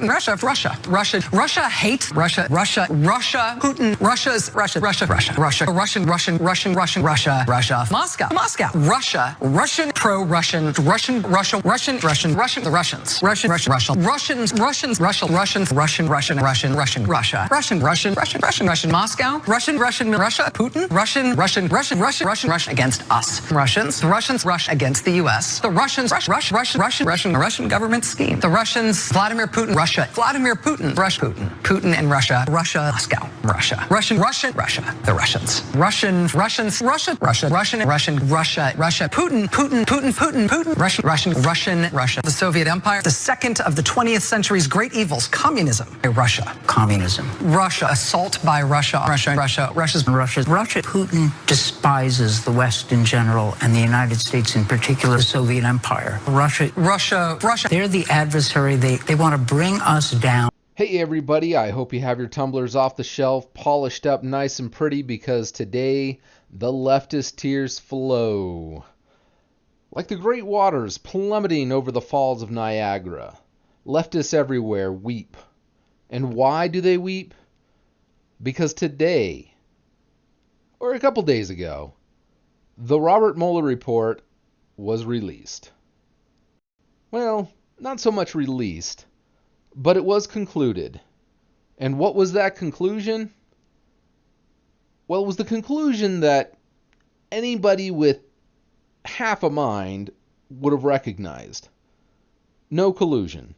Putin, Russia hates Russia, Putin, Russia, Moscow, Russian, pro-Russian, the Russians, Moscow, Russia, Putin, Russia against us, Russians rush against the U.S. The Russian government scheme. The Russians, Vladimir Putin, Putin and Russia, Moscow, Russia, the Russians, Putin, Russia, the Soviet Empire, the second of the 20th century's great evils, communism, communism, Russia, assault by Russia, Putin despises the West in general and the United States in particular, the Soviet Empire. Russia. They're the adversary. They want to bring us down. Hey everybody, I hope you have your tumblers off the shelf, polished up nice and pretty, because today the leftist tears flow. Like the great waters plummeting over the falls of Niagara, leftists everywhere weep. And why do they weep? Because today, or a couple days ago, the Robert Mueller report was released. Well, not so much released, but it was concluded. And what was that conclusion? Well, it was the conclusion that anybody with half a mind would have recognized. No collusion.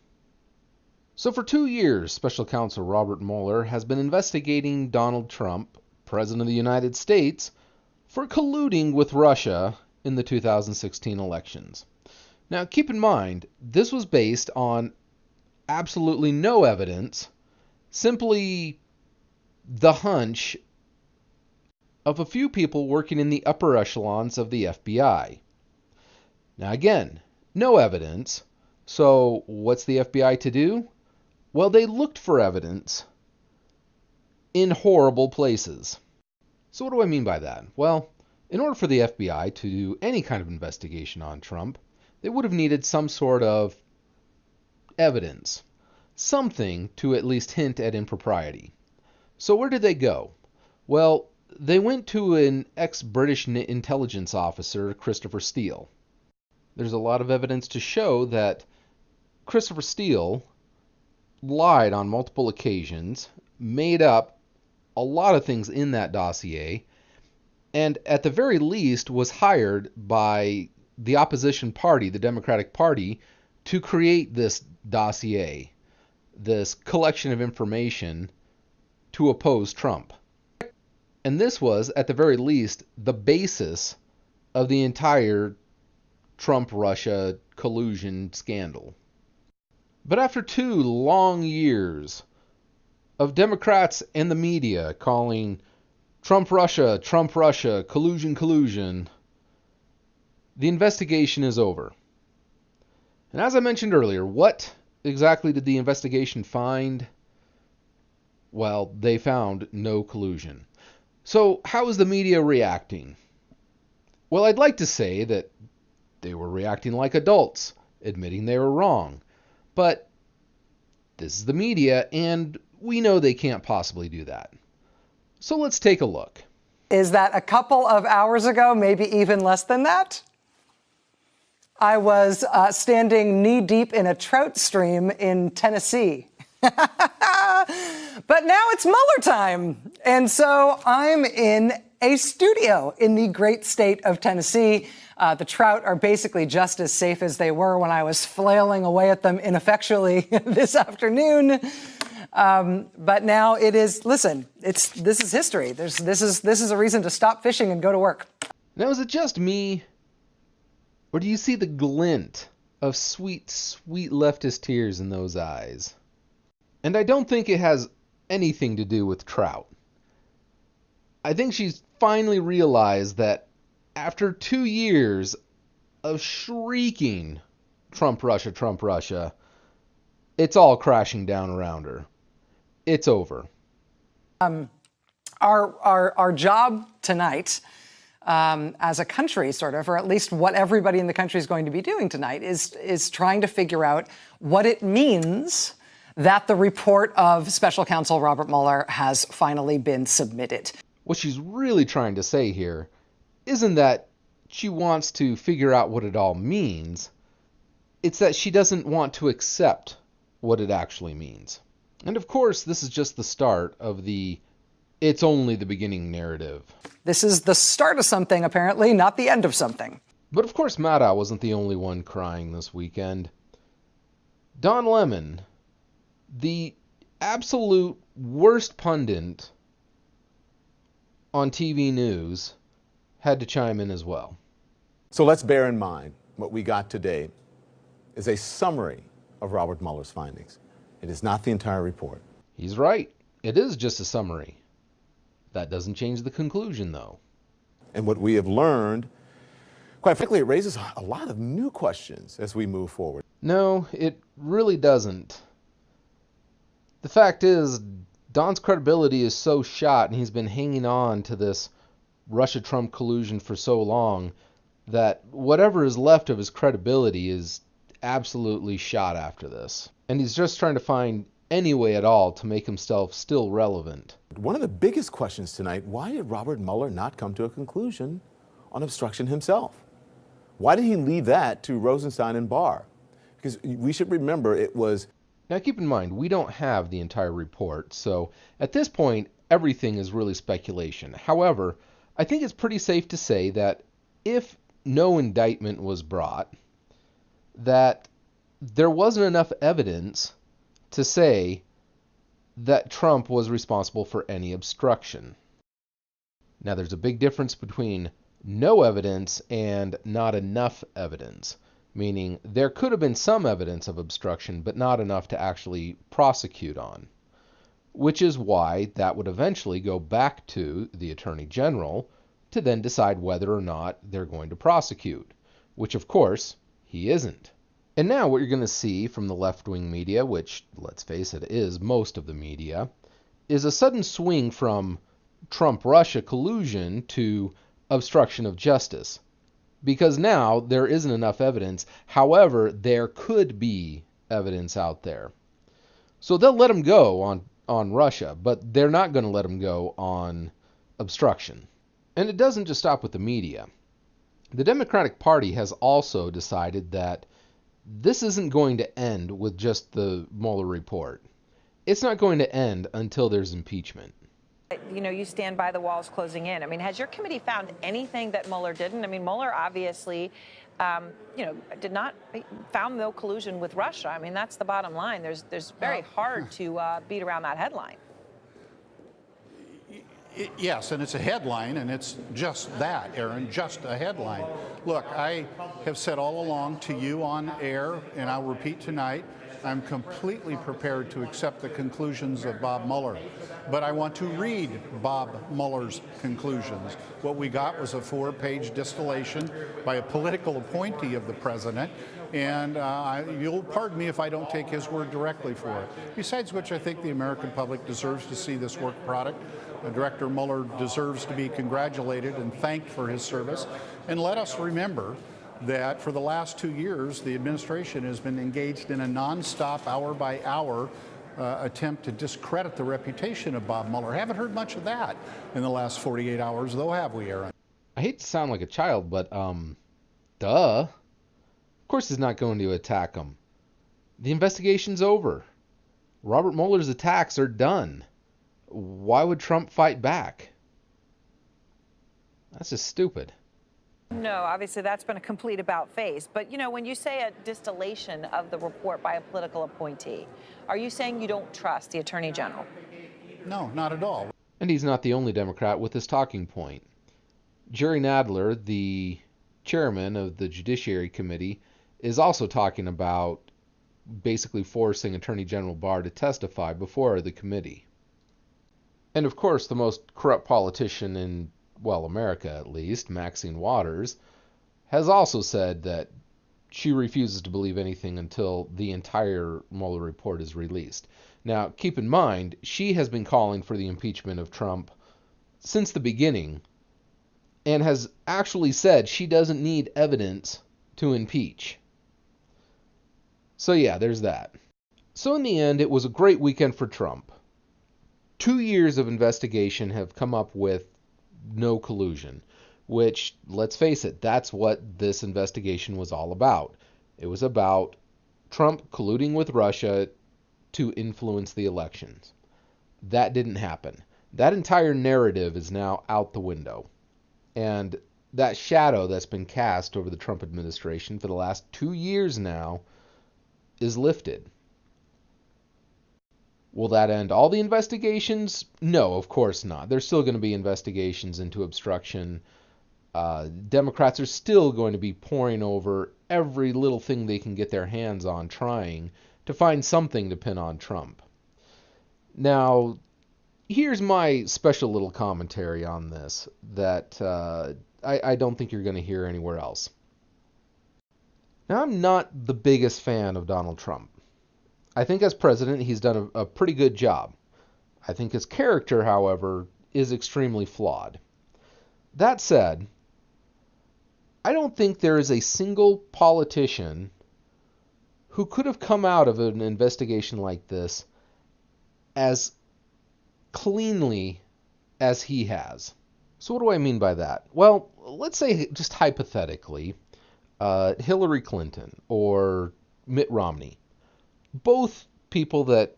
So for 2 years, Special Counsel Robert Mueller has been investigating Donald Trump, President of the United States, for colluding with Russia in the 2016 elections. Now, keep in mind, this was based on absolutely no evidence, simply the hunch of a few people working in the upper echelons of the FBI. Now, again, no evidence. So what's the FBI to do? Well, they looked for evidence in horrible places. So what do I mean by that? Well, in order for the FBI to do any kind of investigation on Trump, they would have needed some sort of evidence, something to at least hint at impropriety. So where did they go? Well, they went to an ex-British intelligence officer, Christopher Steele. There's a lot of evidence to show that Christopher Steele lied on multiple occasions, made up a lot of things in that dossier, and at the very least was hired by the opposition party, the Democratic Party, to create this dossier, this collection of information to oppose Trump. And this was, at the very least, the basis of the entire Trump-Russia collusion scandal. But after 2 long years of Democrats and the media calling Trump-Russia, collusion, the investigation is over. And as I mentioned earlier, what exactly did the investigation find? Well, they found no collusion. So how is the media reacting? Well, I'd like to say that they were reacting like adults, admitting they were wrong. But this is the media, and we know they can't possibly do that. So let's take a look. Is that a couple of hours ago, maybe even less than that? I was standing knee-deep in a trout stream in Tennessee. But now it's Mueller time. And so I'm in a studio in the great state of Tennessee. The trout are basically just as safe as they were when I was flailing away at them ineffectually this afternoon. But now it is, listen, this is history. This is a reason to stop fishing and go to work. Now, is it just me? Or do you see the glint of sweet, sweet leftist tears in those eyes? And I don't think it has anything to do with Trout. I think she's finally realized that after 2 years of shrieking Trump Russia, it's all crashing down around her. It's over. Our job tonight, as a country, sort of, or at least what everybody in the country is going to be doing tonight, is trying to figure out what it means that the report of special counsel Robert Mueller has finally been submitted. What she's really trying to say here isn't that she wants to figure out what it all means. It's that she doesn't want to accept what it actually means. And of course, this is just the start of the "it's only the beginning" narrative. This is the start of something, apparently, not the end of something. But of course, Maddow wasn't the only one crying this weekend. Don Lemon, the absolute worst pundit on TV news, had to chime in as well. So let's bear in mind what we got today is a summary of Robert Mueller's findings. It is not the entire report. He's right. It is just a summary. That doesn't change the conclusion, though. And what we have learned, quite frankly, it raises a lot of new questions as we move forward. No, it really doesn't. The fact is, Don's credibility is so shot, and he's been hanging on to this Russia-Trump collusion for so long, that whatever is left of his credibility is absolutely shot after this. And he's just trying to find any way at all to make himself still relevant. One of the biggest questions tonight, why did Robert Mueller not come to a conclusion on obstruction himself? Why did he leave that to Rosenstein and Barr? Because we should remember it was... Now keep in mind, we don't have the entire report, so at this point, everything is really speculation. However, I think it's pretty safe to say that if no indictment was brought, that there wasn't enough evidence to say that Trump was responsible for any obstruction. Now, there's a big difference between no evidence and not enough evidence, meaning there could have been some evidence of obstruction, but not enough to actually prosecute on, which is why that would eventually go back to the Attorney General to then decide whether or not they're going to prosecute, which of course he isn't. And now what you're going to see from the left-wing media, which, let's face it, is most of the media, is a sudden swing from Trump-Russia collusion to obstruction of justice. Because now there isn't enough evidence. However, there could be evidence out there. So they'll let him go on Russia, but they're not going to let him go on obstruction. And it doesn't just stop with the media. The Democratic Party has also decided that this isn't going to end with just the Mueller report. It's not going to end until there's impeachment. You know, you stand by the walls closing in. I mean, has your committee found anything that Mueller didn't? I mean, Mueller obviously, found no collusion with Russia. I mean, that's the bottom line. There's very hard to beat around that headline. Yes, and it's a headline, and it's just that, Aaron, just a headline. Look, I have said all along to you on air, and I'll repeat tonight, I'm completely prepared to accept the conclusions of Bob Mueller. But I want to read Bob Mueller's conclusions. What we got was a 4-page distillation by a political appointee of the president, and you'll pardon me if I don't take his word directly for it. Besides which, I think the American public deserves to see this work product. Director Mueller deserves to be congratulated and thanked for his service. And let us remember that for the last 2 years, the administration has been engaged in a nonstop, hour-by-hour attempt to discredit the reputation of Bob Mueller. Haven't heard much of that in the last 48 hours, though, have we, Aaron? I hate to sound like a child, but, duh. Of course he's not going to attack him. The investigation's over. Robert Mueller's attacks are done. Why would Trump fight back? That's just stupid. No, obviously that's been a complete about-face. But, you know, when you say a distillation of the report by a political appointee, are you saying you don't trust the Attorney General? No, not at all. And he's not the only Democrat with this talking point. Jerry Nadler, the chairman of the Judiciary Committee, is also talking about basically forcing Attorney General Barr to testify before the committee. And of course, the most corrupt politician in, well, America at least, Maxine Waters, has also said that she refuses to believe anything until the entire Mueller report is released. Now, keep in mind, she has been calling for the impeachment of Trump since the beginning and has actually said she doesn't need evidence to impeach. So yeah, there's that. So in the end, it was a great weekend for Trump. 2 years of investigation have come up with no collusion, which, let's face it, that's what this investigation was all about. It was about Trump colluding with Russia to influence the elections. That didn't happen. That entire narrative is now out the window. And that shadow that's been cast over the Trump administration for the last 2 years now is lifted. Will that end all the investigations? No, of course not. There's still going to be investigations into obstruction. Democrats are still going to be poring over every little thing they can get their hands on, trying to find something to pin on Trump. Now, here's my special little commentary on this that I don't think you're going to hear anywhere else. Now, I'm not the biggest fan of Donald Trump. I think as president, he's done a pretty good job. I think his character, however, is extremely flawed. That said, I don't think there is a single politician who could have come out of an investigation like this as cleanly as he has. So what do I mean by that? Well, let's say just hypothetically, Hillary Clinton or Mitt Romney, both people that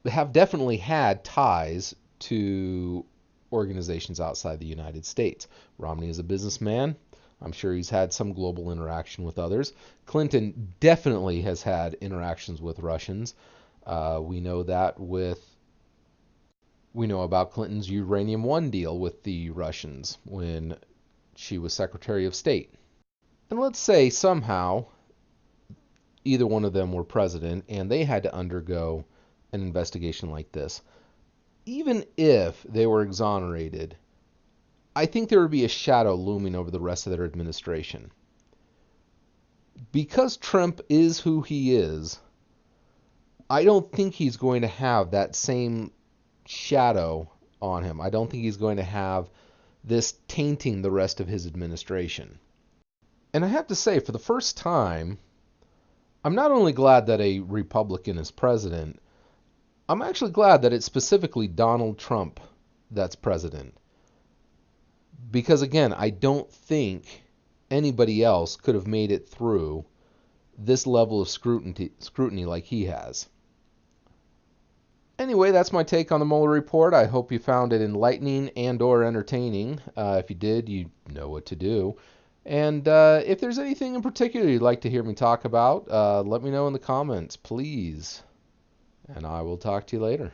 have definitely had ties to organizations outside the United States. Romney is a businessman. I'm sure he's had some global interaction with others. Clinton definitely has had interactions with Russians. We know about Clinton's Uranium One deal with the Russians when she was Secretary of State. And let's say somehow either one of them were president and they had to undergo an investigation like this. Even if they were exonerated, I think there would be a shadow looming over the rest of their administration. Because Trump is who he is, I don't think he's going to have that same shadow on him. I don't think he's going to have this tainting the rest of his administration. And I have to say, for the first time, I'm not only glad that a Republican is president, I'm actually glad that it's specifically Donald Trump that's president. Because again, I don't think anybody else could have made it through this level of scrutiny like he has. Anyway, that's my take on the Mueller report. I hope you found it enlightening and or entertaining. If you did, you know what to do. And if there's anything in particular you'd like to hear me talk about, let me know in the comments, please. And I will talk to you later.